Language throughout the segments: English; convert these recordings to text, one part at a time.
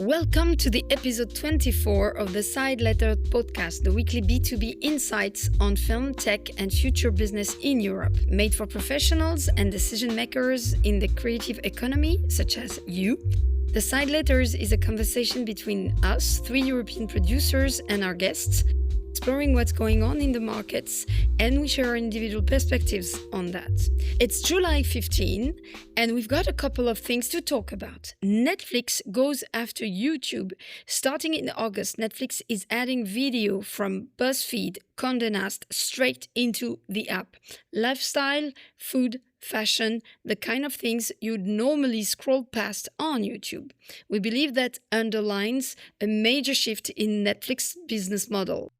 Welcome to the episode 24 of the Side Letter podcast, the weekly B2B insights on film, tech, and future business in Europe, made for professionals and decision makers in the creative economy, such as you. The Side Letters is a conversation between us, three European producers, and our guests, exploring what's going on in the markets, and we share our individual perspectives on that. It's July 15, and we've got a couple of things to talk about. Netflix goes after YouTube. Starting in August, Netflix is adding video from BuzzFeed, Condé Nast, straight into the app. Lifestyle, food, fashion, the kind of things you'd normally scroll past on YouTube. We believe that underlines a major shift in Netflix's business model.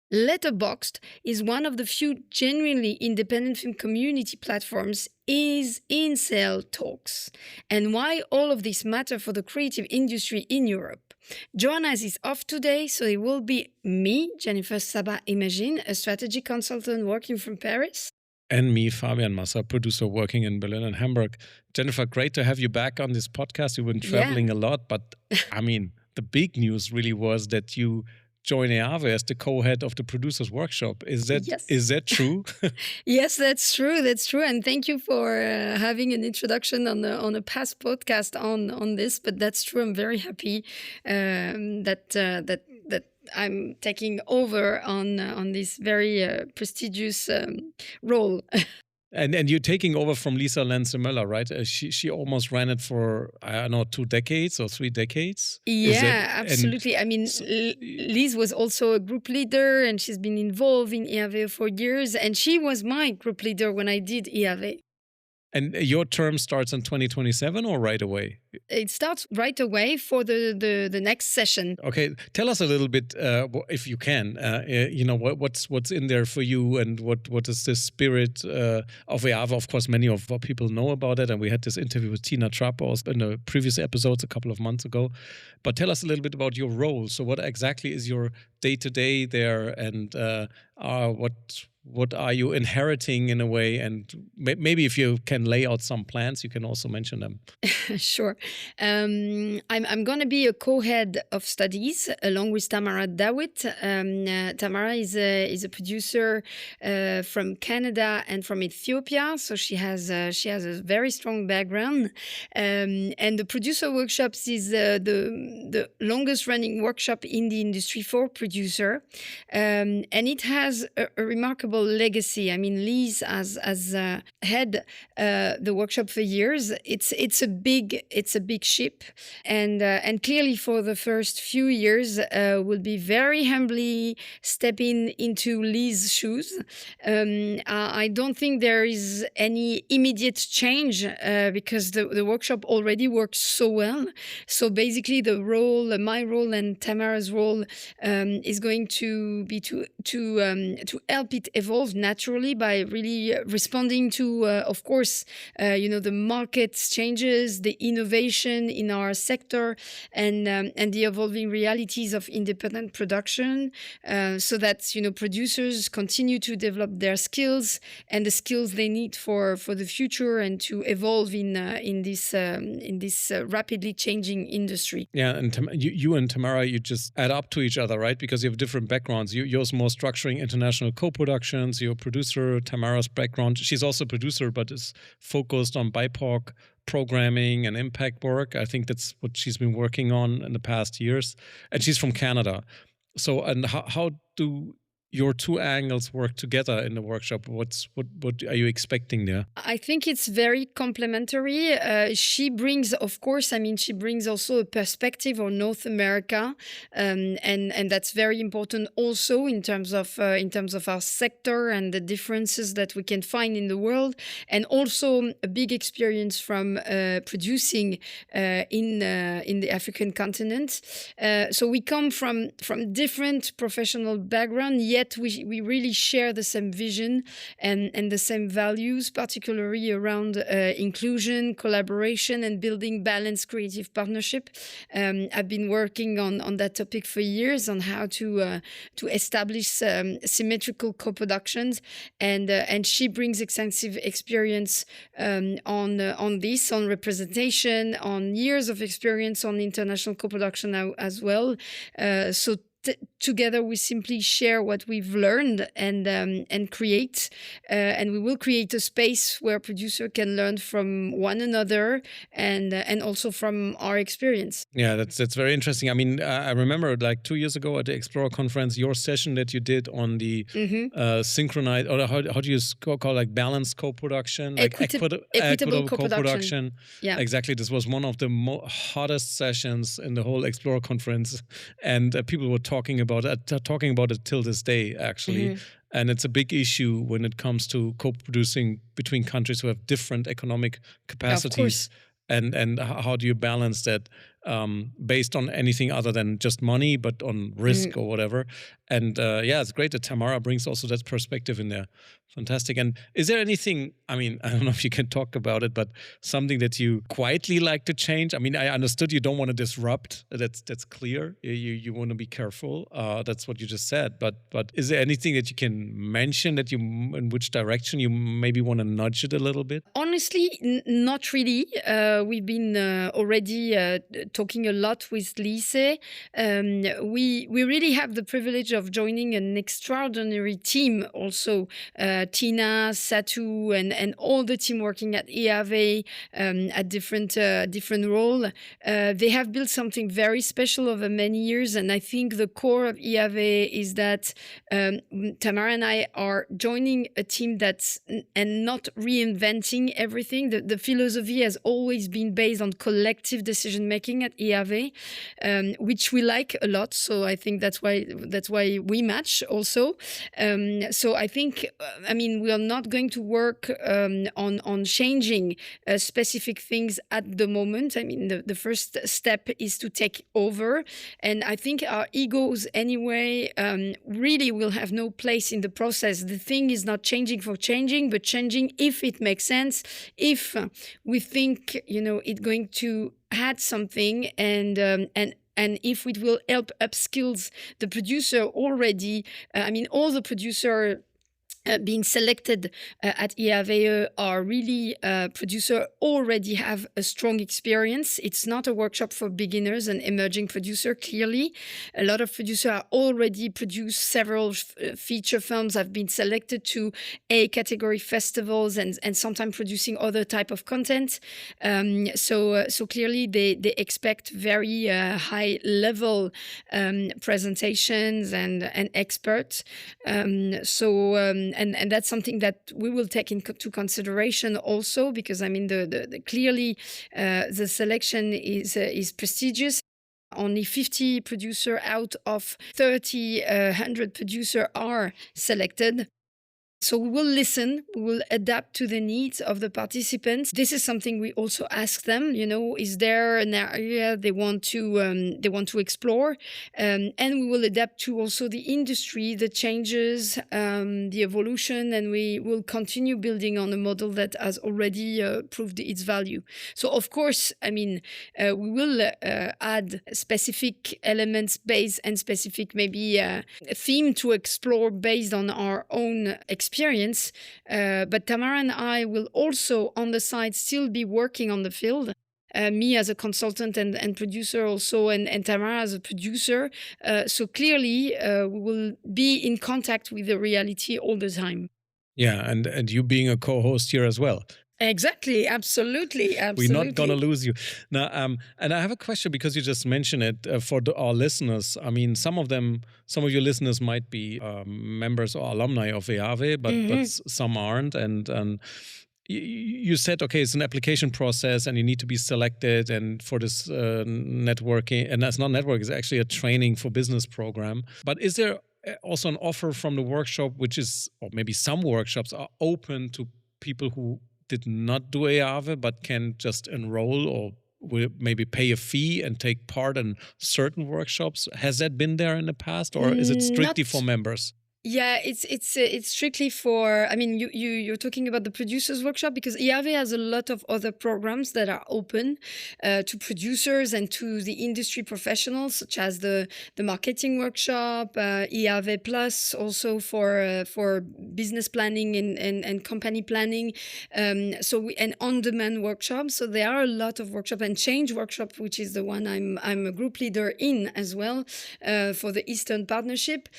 Letterboxd is one of the few genuinely independent film community platforms is in sale talks, and why all of this matter for the creative industry in Europe. Joanna is off today, so it will be me, Jennifer Sabbah-Immagine, a strategy consultant working from Paris. And me, Fabian Massah, producer working in Berlin and Hamburg. Jennifer, great to have you back on this podcast. You've been traveling a lot, but I mean, the big news really was that you join EAVE as the co-head of the Producers Workshop. Is that true? Yes, that's true. And thank you for having an introduction on a past podcast on this. But that's true. I'm very happy that I'm taking over on this very prestigious role. And you're taking over from Lisa Lenze-Möller, right? She almost ran it for, 2 decades or 3 decades? Yeah, absolutely. I mean, Liz was also a group leader, and she's been involved in EAVE for years. And she was my group leader when I did EAVE. And your term starts in 2027 or right away? It starts right away for the next session. Okay, tell us a little bit, if you can, what's in there for you, and what is the spirit of EAVE? Of course, many of our people know about it, and we had this interview with Tina Trapp in the previous episodes a couple of months ago. But tell us a little bit about your role. So what exactly is your day-to-day there, and what are you inheriting in a way? And maybe if you can lay out some plans, you can also mention them. Sure. I'm going to be a co-head of studies along with Tamara Dawit. Tamara is a producer from Canada and from Ethiopia, so she has a very strong background. And the Producer Workshops is the longest running workshop in the industry for producer, and it has a remarkable legacy. I mean, Liz has had the workshop for years. It's a big ship, and clearly for the first few years will be very humbly stepping into Liz's shoes. I don't think there is any immediate change because the workshop already works so well. So basically, my role and Tamara's role is going to be to help it evolve naturally by really responding to, of course, the market changes, the innovation in our sector, and the evolving realities of independent production, so that producers continue to develop their skills and the skills they need for the future and to evolve in this rapidly changing industry. Yeah, and you and Tamara, you just add up to each other, right? Because you have different backgrounds. Yours more structuring international co-productions. Your producer, Tamara's background, she's also a producer, but is focused on BIPOC programming and impact work. I think that's what she's been working on in the past years. And she's from Canada. So, and how do your two angles work together in the workshop? What are you expecting there? I think it's very complementary. She brings also a perspective on North America, and that's very important also in terms of our sector and the differences that we can find in the world, and also a big experience from producing in the African continent. So we come from different professional backgrounds. yet we really share the same vision and the same values, particularly around inclusion, collaboration, and building balanced creative partnership. I've been working on that topic for years, on how to establish symmetrical co-productions, and she brings extensive experience on this, on representation, on years of experience on international co-production as well. So together we simply share what we've learned and create, and we will create a space where producer can learn from one another and also from our experience. Yeah, that's very interesting. I mean, I remember like 2 years ago at the Explorer conference, your session that you did on the synchronized, or how do you call like balanced co-production, like equitable co-production. Yeah, exactly. This was one of the hottest sessions in the whole Explorer conference, and people were talking about it till this day, actually. And it's a big issue when it comes to co-producing between countries who have different economic capacities. And how do you balance that based on anything other than just money, but on risk or whatever? And yeah, it's great that Tamara brings also that perspective in there. Fantastic. And is there anything, I mean, I don't know if you can talk about it, but something that you quietly like to change? I mean, I understood you don't want to disrupt. That's clear. You want to be careful. That's what you just said. But is there anything that you can mention that in which direction you maybe want to nudge it a little bit? Honestly, not really. We've been already talking a lot with Lise. We really have the privilege of joining an extraordinary team also. Tina, Satu, and all the team working at EAVE at different role. They have built something very special over many years, and I think the core of EAVE is that Tamara and I are joining a team and not reinventing everything. The philosophy has always been based on collective decision making at EAVE, which we like a lot. So I think that's why we match also. So I think, I mean, we are not going to work on changing specific things at the moment. I mean, the first step is to take over, and I think our egos anyway really will have no place in the process. The thing is not changing for changing, but changing if it makes sense, if we think it's going to add something, and if it will help upskills the producer already. I mean, all the producer being selected at EAVE are really producer already have a strong experience. It's not a workshop for beginners and emerging producer. Clearly, a lot of producers are already produced several feature films, have been selected to A category festivals, and sometimes producing other type of content. So clearly they expect very high level presentations and experts. And that's something that we will take into consideration also, because I mean clearly the selection is prestigious. Only 50 producers out of 100 producers are selected. So we will listen, we will adapt to the needs of the participants. This is something we also ask them, is there an area they want to explore? And we will adapt to also the industry, the changes, the evolution, and we will continue building on a model that has already proved its value. So of course, I mean, we will add specific elements based and specific maybe a theme to explore based on our own experience, but Tamara and I will also on the side still be working on the field. Me as a consultant and producer also, and Tamara as a producer. So clearly we will be in contact with the reality all the time. Yeah, and you being a co-host here as well. Exactly, absolutely. We're not gonna lose you now. And I have a question, because you just mentioned it for our listeners. I mean, some of your listeners might be members or alumni of EAVE, but some aren't. And you said, okay, it's an application process, and you need to be selected. And for this networking, and that's not network; it's actually a training for business program. But is there also an offer from the workshop, which is, or maybe some workshops are open to people who did not do EAVE but can just enroll or will maybe pay a fee and take part in certain workshops? Has that been there in the past, or is it strictly for members? Yeah, it's strictly for. I mean, you're talking about the producers workshop because EAVE has a lot of other programs that are open to producers and to the industry professionals, such as the marketing workshop, EAVE Plus, also for business planning and company planning. And on-demand workshops. So there are a lot of workshops and change workshop, which is the one I'm a group leader in as well for the Eastern Partnership.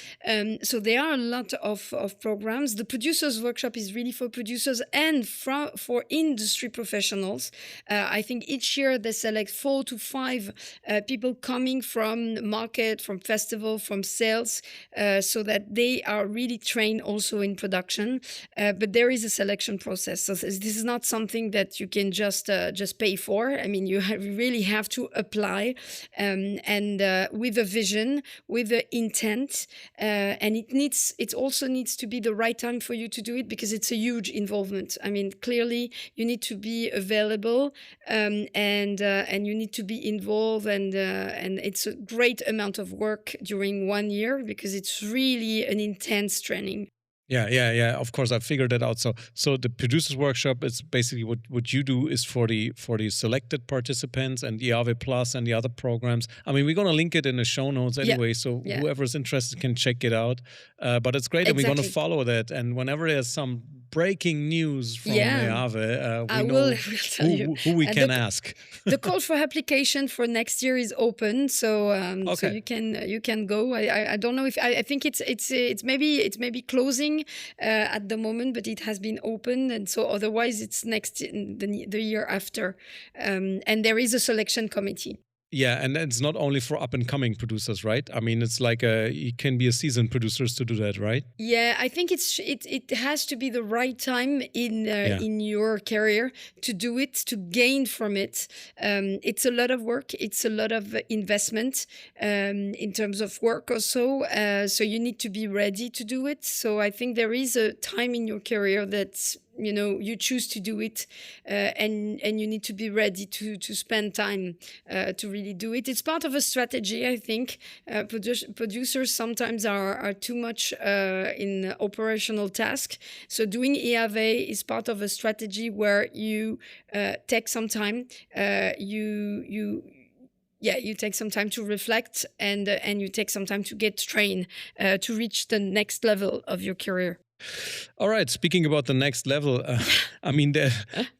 So there are a lot of programs. The Producers Workshop is really for producers and for industry professionals. I think each year they select 4 to 5 people coming from market, from festival, from sales, so that they are really trained also in production. But there is a selection process. So this is not something that you can just pay for. I mean, you really have to apply and with a vision, with the intent, and it also needs to be the right time for you to do it because it's a huge involvement. I mean, clearly you need to be available and you need to be involved, and it's a great amount of work during 1 year because it's really an intense training. Yeah. Of course, I figured that out. So the producers workshop is basically what you do is for the selected participants, and EAVE Plus and the other programs. I mean, we're gonna link it in the show notes anyway, so whoever's interested can check it out. But it's great, and we're gonna follow that. And whenever there's some breaking news from EAVE, we know who we can ask. The call for application for next year is open, so so you can go. I don't know if I think it's maybe closing at the moment, but it has been opened, and so otherwise it's the year after, and there is a selection committee. Yeah, and it's not only for up and coming producers, right? I mean, it's like you can be a seasoned producers to do that, right? Yeah, I think it has to be the right time in your career to do it, to gain from it. It's a lot of work. It's a lot of investment in terms of work also. So you need to be ready to do it. So I think there is a time in your career that's you choose to do it, and you need to be ready to spend time to really do it. It's part of a strategy, I think. Producers sometimes are too much in operational task. So doing EAVE is part of a strategy where you take some time. You take some time to reflect, and you take some time to get trained to reach the next level of your career. All right. Speaking about the next level, I mean,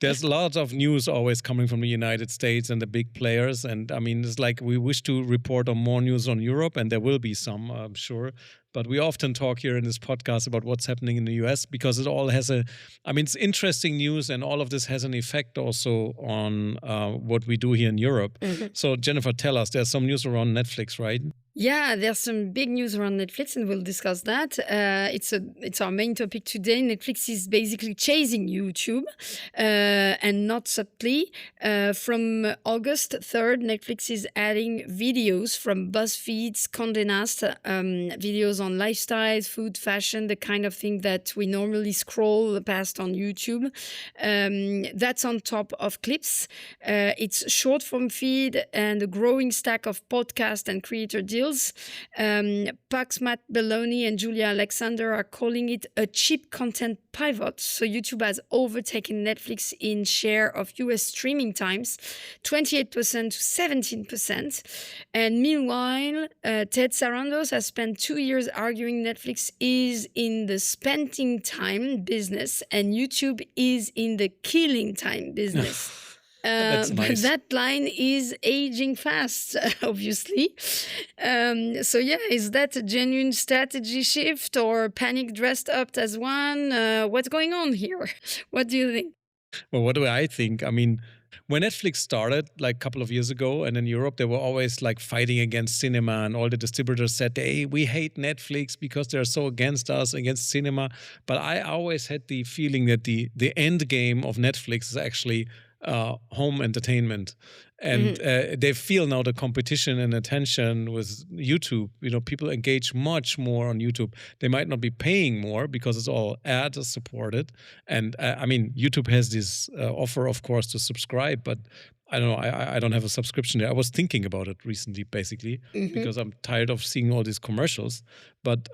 there's lots of news always coming from the United States and the big players. And I mean, it's like we wish to report on more news on Europe, and there will be some, I'm sure. But we often talk here in this podcast about what's happening in the US because it all has it's interesting news, and all of this has an effect also on what we do here in Europe. Mm-hmm. So Jennifer, tell us, there's some news around Netflix, right? Yeah, there's some big news around Netflix, and we'll discuss that. It's our main topic today. Netflix is basically chasing YouTube, and not subtly. From August 3rd, Netflix is adding videos from BuzzFeed's Condé Nast, videos on lifestyles, food, fashion, the kind of thing that we normally scroll past on YouTube. That's on top of clips. It's short form feed and a growing stack of podcast and creator deals. Pax Matt Belloni and Julia Alexander are calling it a cheap content pivot. So YouTube has overtaken Netflix in share of US streaming times, 28% to 17%. And meanwhile, Ted Sarandos has spent 2 years arguing Netflix is in the spending time business and YouTube is in the killing time business. That's nice. But that line is aging fast, obviously. So is that a genuine strategy shift or panic dressed up as one? What's going on here? What do you think? Well, what do I think? I mean, when Netflix started like a couple of years ago, and in Europe, they were always like fighting against cinema, and all the distributors said, hey, we hate Netflix because they're so against us, against cinema. But I always had the feeling that the end game of Netflix is actually home entertainment, and they feel now the competition and attention with YouTube. People engage much more on YouTube. They might not be paying more because it's all ad supported, and YouTube has this offer, of course, to subscribe, but I don't know. I don't have a subscription there. I was thinking about it recently, basically, because I'm tired of seeing all these commercials. But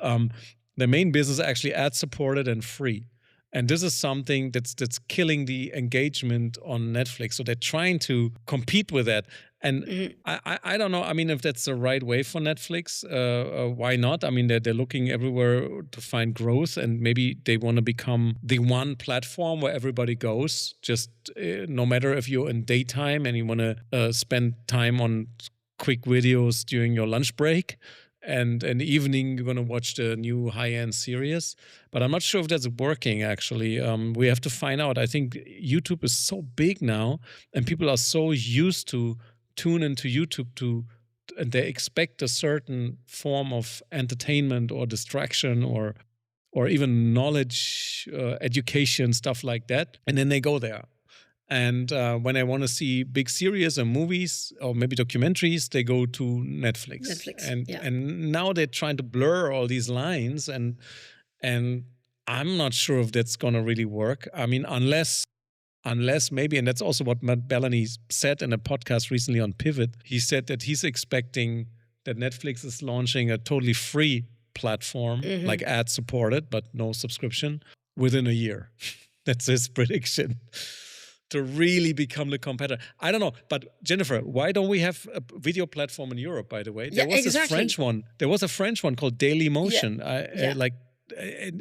their main business is actually ad supported and free. And this is something that's killing the engagement on Netflix. So they're trying to compete with that. And I don't know. I mean, if that's the right way for Netflix, why not? I mean, they're looking everywhere to find growth, and maybe they want to become the one platform where everybody goes. Just no matter if you're in daytime and you want to spend time on quick videos during your lunch break, and in the evening you're going to watch the new high-end series. But I'm not sure if that's working, actually. We have to find out. I think YouTube is so big now, and people are so used to tune into YouTube and they expect a certain form of entertainment or distraction or even knowledge, education, stuff like that, and then they go there. And when I want to see big series or movies or maybe documentaries, they go to Netflix. And now they're trying to blur all these lines, and I'm not sure if that's gonna really work. I mean, unless maybe, and that's also what Matt Bellany said in a podcast recently on Pivot. He said that he's expecting that Netflix is launching a totally free platform, like ad supported, but no subscription, within a year. That's his prediction. To really become the competitor. I don't know, but Jennifer, why don't we have a video platform in Europe, by the way? There was this French one. There was a French one called Daily Motion.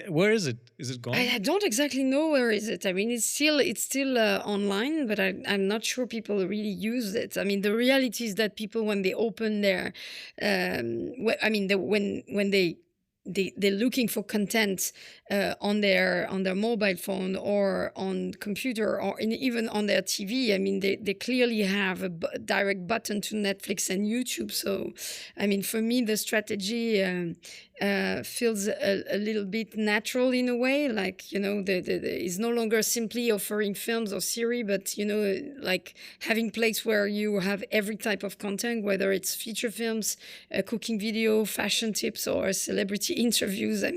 Where is it? Is it gone? I don't exactly know where is it. I mean, it's still online, but I'm not sure people really use it. I mean, the reality is that people, when they open their, when they're looking for content on their mobile phone or on computer or even on their TV. I mean, they clearly have a direct button to Netflix and YouTube. So, I mean, for me, the strategy feels a little bit natural in a way. Like, it's no longer simply offering films or series, but, like having place where you have every type of content, whether it's feature films, cooking video, fashion tips, or celebrity interviews. I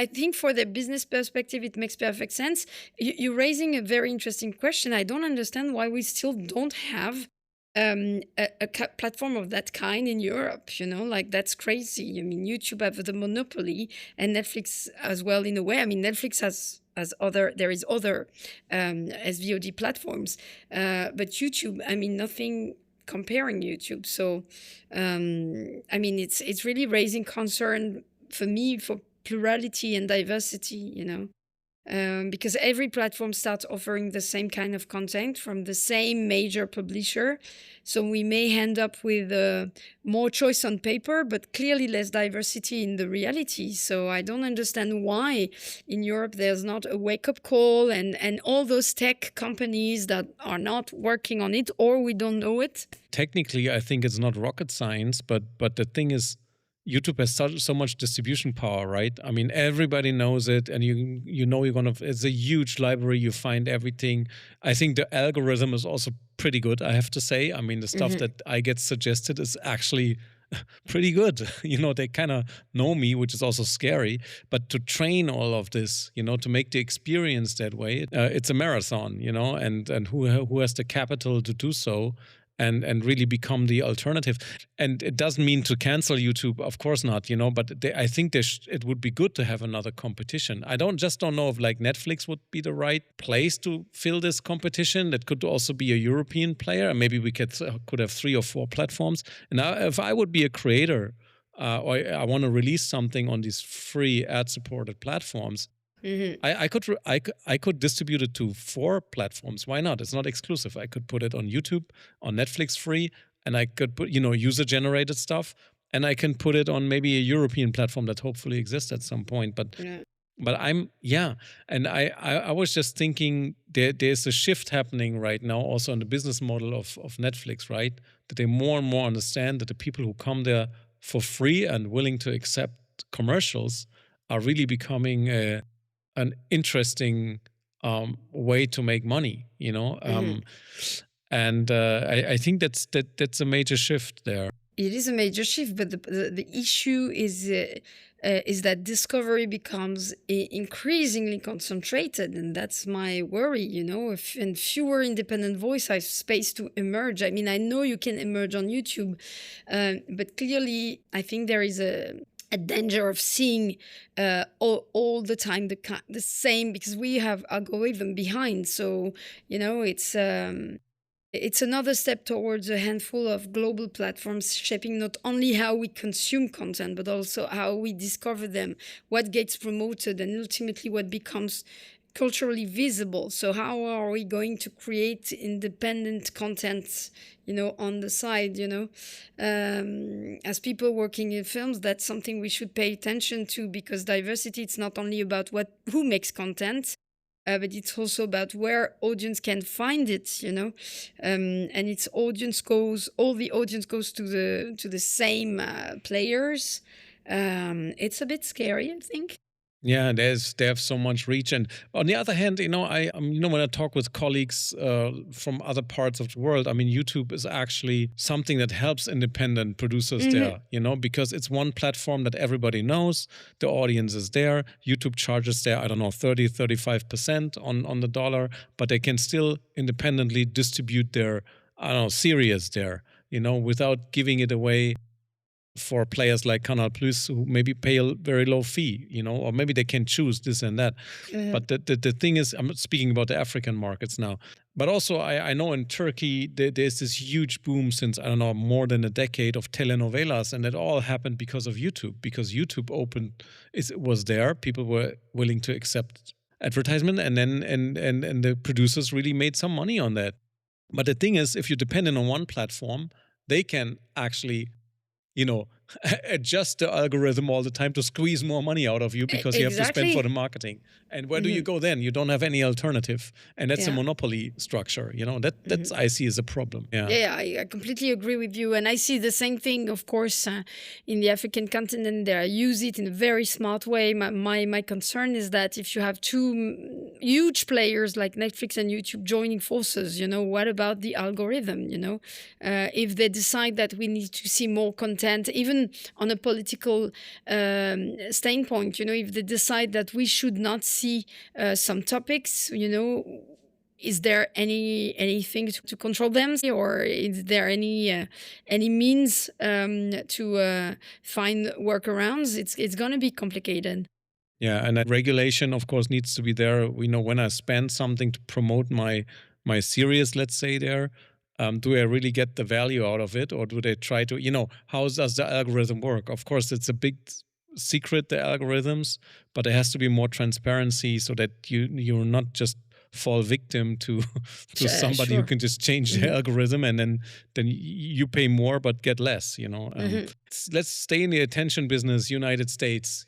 think for the business perspective, it makes perfect sense. You're raising a very interesting question. I don't understand why we still don't have a platform of that kind in Europe. Like, that's crazy. I mean, YouTube have the monopoly, and Netflix as well, in a way. I mean, Netflix has other SVOD platforms, but YouTube, I mean, nothing comparing YouTube. So, I mean, it's really raising concern for me for plurality and diversity, because every platform starts offering the same kind of content from the same major publisher. So we may end up with more choice on paper, but clearly less diversity in the reality. So I don't understand why in Europe there's not a wake-up call and all those tech companies that are not working on it, or we don't know it. Technically, I think it's not rocket science, but the thing is, YouTube has so much distribution power, right? I mean, everybody knows it, and it's a huge library. You find everything. I think the algorithm is also pretty good, I have to say. I mean, the stuff that I get suggested is actually pretty good. They kind of know me, which is also scary. But to train all of this, to make the experience that way, it's a marathon, and who has the capital to do so? And really become the alternative. And it doesn't mean to cancel YouTube, of course not, but I think it would be good to have another competition. I don't know if like Netflix would be the right place to fill this competition. That could also be a European player, and maybe we could have 3 or 4 platforms. And if I would be a creator, or I want to release something on these free ad-supported platforms, I could distribute it to 4 platforms. Why not? It's not exclusive. I could put it on YouTube, on Netflix free, and I could put user-generated stuff, and I can put it on maybe a European platform that hopefully exists at some point. But and I was just thinking there's a shift happening right now also in the business model of Netflix, right? That they more and more understand that the people who come there for free and willing to accept commercials are really becoming an interesting way to make money, and I think that's a major shift there. It is a major shift, but the issue is that discovery becomes increasingly concentrated, and that's my worry. And fewer independent voices have space to emerge. I mean, I know you can emerge on YouTube, but clearly, I think there is a danger of seeing all the time the same, because we have algorithm behind. So it's another step towards a handful of global platforms shaping not only how we consume content, but also how we discover them, what gets promoted, and ultimately what becomes culturally visible. So how are we going to create independent content, on the side, as people working in films? That's something we should pay attention to, because diversity, it's not only about who makes content, but it's also about where audience can find it, and all the audience goes to the same players. It's a bit scary, I think. Yeah, they have so much reach, and on the other hand, when I talk with colleagues from other parts of the world, I mean, YouTube is actually something that helps independent producers there, because it's one platform that everybody knows, the audience is there. YouTube charges there, I don't know, 35% on the dollar, but they can still independently distribute their, I don't know, series there, without giving it away for players like Canal Plus, who maybe pay a very low fee, or maybe they can choose this and that. But the thing is, I'm speaking about the African markets now, but also I know in Turkey there's this huge boom since, I don't know, more than a decade of telenovelas, and it all happened because of YouTube, because YouTube was there, people were willing to accept advertisement, and then and the producers really made some money on that. But the thing is, if you're dependent on one platform, they can actually adjust the algorithm all the time to squeeze more money out of you, because you have to spend for the marketing. And where do you go then? You don't have any alternative. And that's a monopoly structure, that's I see as a problem. Yeah, I completely agree with you. And I see the same thing, of course, in the African continent. They use it in a very smart way. My concern is that if you have two huge players like Netflix and YouTube joining forces, what about the algorithm? If they decide that we need to see more content, even on a political standpoint, if they decide that we should not see some topics, is there anything to control them, or is there any means to find workarounds? It's going to be complicated. Yeah, and that regulation, of course, needs to be there. When I spend something to promote my series, let's say there, do I really get the value out of it, or do they try to, how does the algorithm work? Of course, it's a big secret, the algorithms, but there has to be more transparency so that you're not just fall victim to somebody who can just change the algorithm, and then you pay more but get less. Let's stay in the attention business, United States.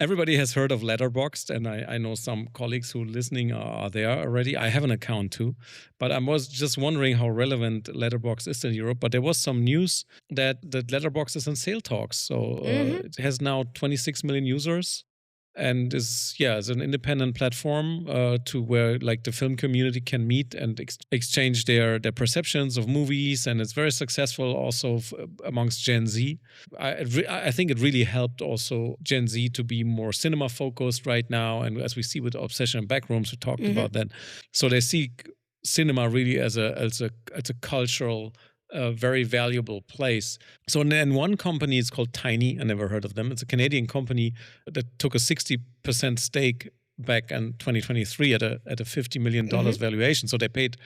Everybody has heard of Letterboxd, and I know some colleagues who are listening are there already. I have an account too, but I was just wondering how relevant Letterboxd is in Europe. But there was some news that Letterboxd is in sale talks, so it has now 26 million users. And is an independent platform to where like the film community can meet and exchange their perceptions of movies, and it's very successful also amongst Gen Z. I think it really helped also Gen Z to be more cinema focused right now, and as we see with Obsession and Backrooms, we talked about that. So they see cinema really as a cultural, very valuable place. So then one company is called Tiny. I never heard of them. It's a Canadian company that took a 60% stake back in 2023 at a $50 million valuation. So they paid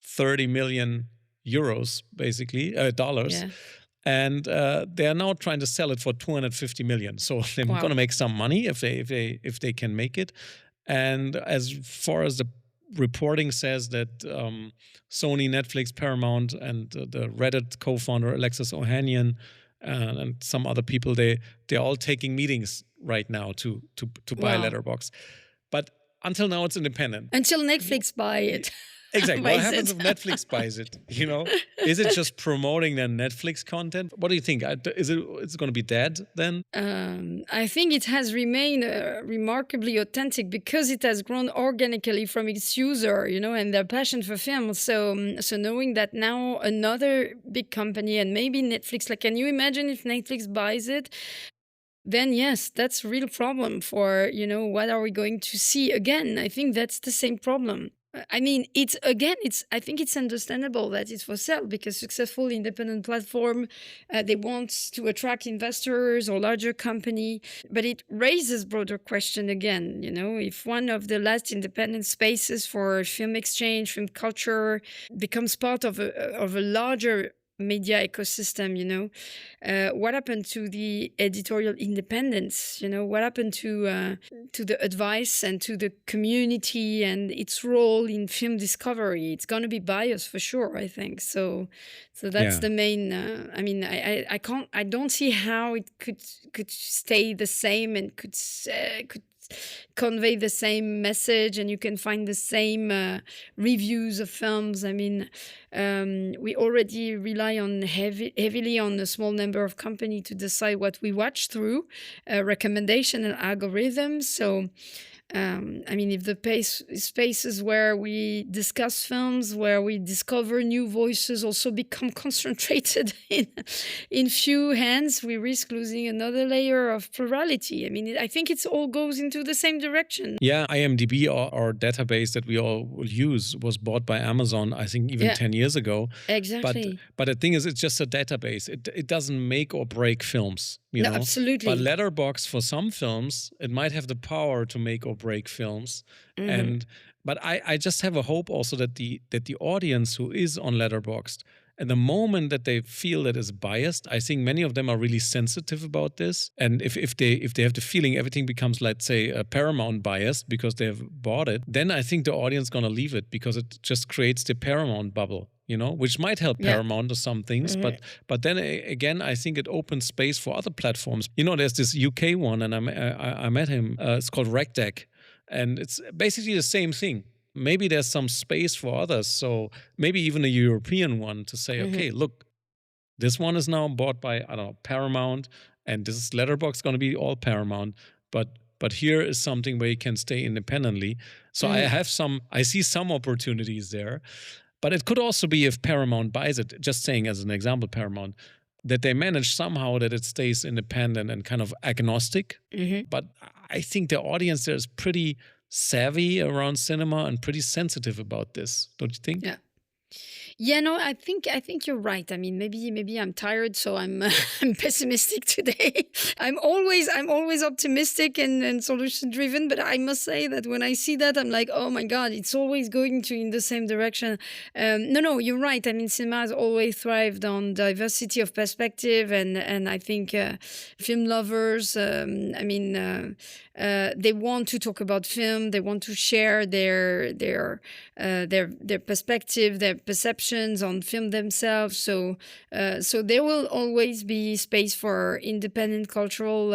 30 million euros, basically, dollars. Yeah. And they are now trying to sell it for 250 million. So they're going to make some money if they can make it. And as far as the reporting says that Sony, Netflix, Paramount, and the Reddit co-founder Alexis Ohanian and some other people, they're all taking meetings right now to buy Letterboxd. But until now, it's independent. Until Netflix buy it. Exactly. What happens if Netflix buys it? Is it just promoting their Netflix content? What do you think? Is it going to be dead then? I think it has remained remarkably authentic because it has grown organically from its user, and their passion for film. So knowing that now another big company, and maybe Netflix, can you imagine if Netflix buys it? Then yes, that's a real problem for, what are we going to see again? I think that's the same problem. I mean, I think it's understandable that it's for sale because successful independent platform, they want to attract investors or larger company, but it raises broader question again. If one of the last independent spaces for film exchange, film culture becomes part of a larger media ecosystem, what happened to the editorial independence? What happened to the advice and to the community and its role in film discovery? It's going to be biased for sure, I think. So that's the main. I mean, I don't see how it could stay the same and could convey the same message, and you can find the same reviews of films. I mean, we already rely on heavily on a small number of companies to decide what we watch through recommendation and algorithms. So I mean, if the spaces where we discuss films, where we discover new voices also become concentrated in few hands, we risk losing another layer of plurality. I mean, I think it all goes into the same direction. Yeah, IMDb, our database that we all will use, was bought by Amazon, I think even 10 years ago. Exactly. But the thing is, it's just a database. It doesn't make or break films. No, absolutely. But Letterboxd, for some films, it might have the power to make or break films. But I just have a hope also that the audience who is on Letterboxd, at the moment that they feel that is biased, I think many of them are really sensitive about this. And if they have the feeling everything becomes, let's say, a Paramount biased because they have bought it, then I think the audience is gonna leave it because it just creates the Paramount bubble. Which might help Paramount to some things, but then again, I think it opens space for other platforms. There's this UK one, and I met him. It's called RecDeck, and it's basically the same thing. Maybe there's some space for others, so maybe even a European one to say, okay, look, this one is now bought by, I don't know, Paramount, and this is Letterboxd going to be all Paramount, but here is something where you can stay independently. So I see some opportunities there. But it could also be if Paramount buys it, just saying as an example, Paramount, that they manage somehow that it stays independent and kind of agnostic. But I think the audience there is pretty savvy around cinema and pretty sensitive about this, don't you think? Yeah, no, I think you're right. I mean, maybe I'm tired, so I'm I'm pessimistic today. I'm always optimistic and solution driven, but I must say that when I see that, I'm like, oh my God, it's always going in the same direction. No, you're right. I mean, cinema has always thrived on diversity of perspective, and I think film lovers. I mean, they want to talk about film. They want to share their perspective, their perceptions on film themselves. So there will always be space for independent cultural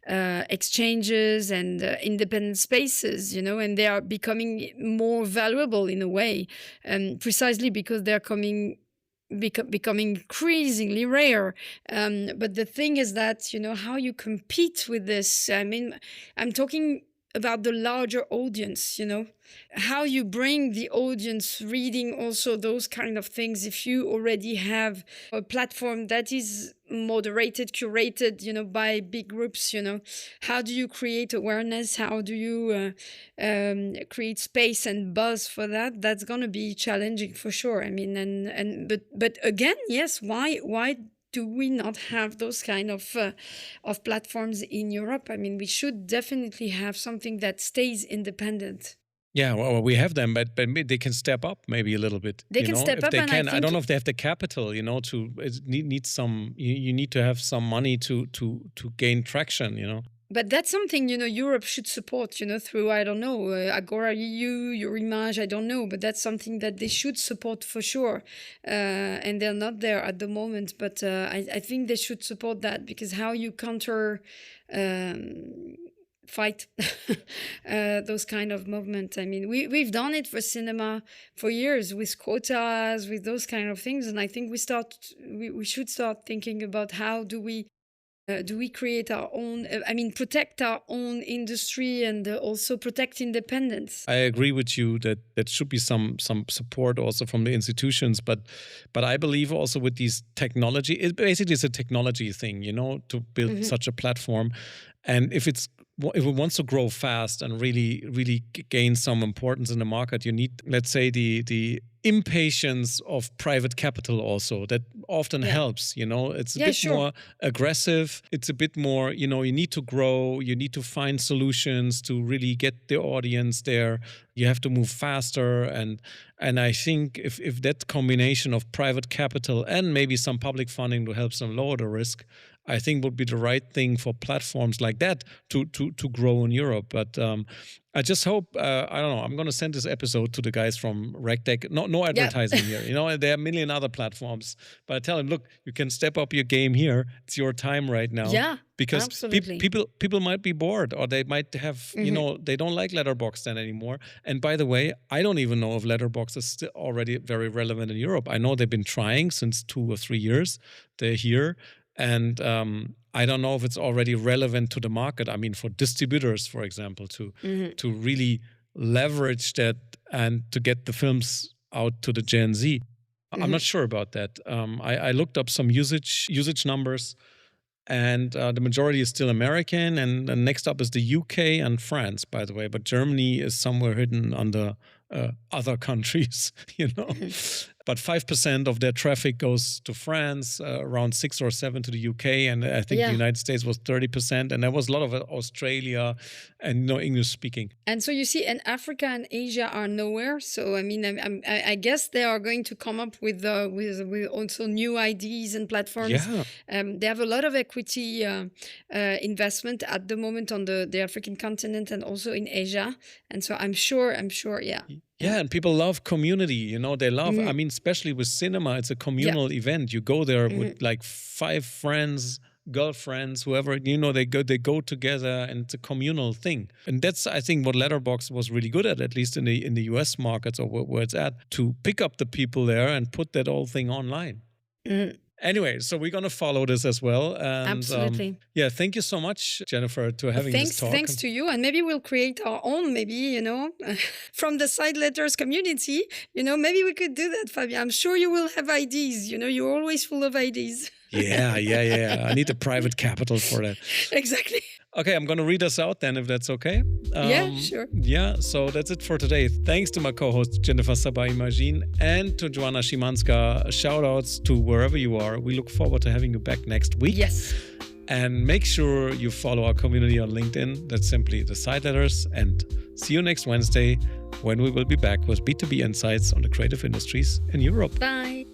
exchanges and independent spaces, and they are becoming more valuable in a way, precisely because they're becoming increasingly rare. But the thing is that, how you compete with this. I mean, I'm talking about the larger audience, how you bring the audience reading also those kind of things. If you already have a platform that is moderated, curated, by big groups, how do you create awareness? How do you create space and buzz for that? That's going to be challenging for sure. I mean, but again, yes, why do we not have those kind of platforms in Europe? I mean, we should definitely have something that stays independent. Yeah, well, we have them, but they can step up maybe a little bit. They can step up, they and can. I don't know if they have the capital. To need some. You need to have some money to gain traction. But that's something, Europe should support, through, I don't know, Agora EU, Eurimage, I don't know, but that's something that they should support for sure. And they're not there at the moment, but I think they should support that, because how you counter fight those kind of movements. I mean, we've done it for cinema for years with quotas, with those kind of things. And I think we should start thinking about how do we create our own, protect our own industry and also protect independence. I agree with you that should be some support also from the institutions, but I believe also with these technology, it basically is a technology thing, to build such a platform. And if it's if it wants to grow fast and really gain some importance in the market, you need, let's say, the impatience of private capital also. That often helps, it's a bit more aggressive. It's a bit more, you need to grow, you need to find solutions to really get the audience there. You have to move faster. And I think if that combination of private capital and maybe some public funding to help them lower the risk, I think would be the right thing for platforms like that to grow in Europe. But I just hope, I don't know, I'm going to send this episode to the guys from RegTech. No advertising here. There are a million other platforms. But I tell them, look, you can step up your game here. It's your time right now. Yeah, because absolutely. people might be bored, or they might have, they don't like Letterboxd then anymore. And by the way, I don't even know if Letterboxd is still already very relevant in Europe. I know they've been trying since 2 or 3 years. They're here. And I don't know if it's already relevant to the market. I mean, for distributors, for example, to really leverage that and to get the films out to the Gen Z. I'm not sure about that. I looked up some usage numbers, and the majority is still American. And next up is the UK and France, by the way. But Germany is somewhere hidden under other countries, But 5% of their traffic goes to France, around 6 or 7 to the UK, and I think the United States was 30%, and there was a lot of Australia and English speaking. And so you see, and Africa and Asia are nowhere. So I mean, I guess they are going to come up with also new ideas and platforms. Yeah. They have a lot of equity investment at the moment on the African continent and also in Asia, and so I'm sure, yeah. Yeah, and people love community, they love, I mean, especially with cinema, it's a communal event. You go there with like 5 friends, girlfriends, whoever, they go together, and it's a communal thing. And that's, I think, what Letterboxd was really good at least in the US markets, or where it's at, to pick up the people there and put that whole thing online. Anyway, so we're going to follow this as well. And, absolutely. Thank you so much, Jennifer, to having this talk. Thanks to you. And maybe we'll create our own, from the Side Letters community. Maybe we could do that, Fabian. I'm sure you will have ideas. You're always full of ideas. Yeah. I need the private capital for that. Exactly. Okay, I'm going to read us out then, if that's okay. Yeah, sure. Yeah, so that's it for today. Thanks to my co-host, Jennifer Sabbah-Immagine, and to Joanna Szymanska. Shout-outs to wherever you are. We look forward to having you back next week. Yes. And make sure you follow our community on LinkedIn. That's simply the Side Letters. And see you next Wednesday, when we will be back with B2B insights on the creative industries in Europe. Bye.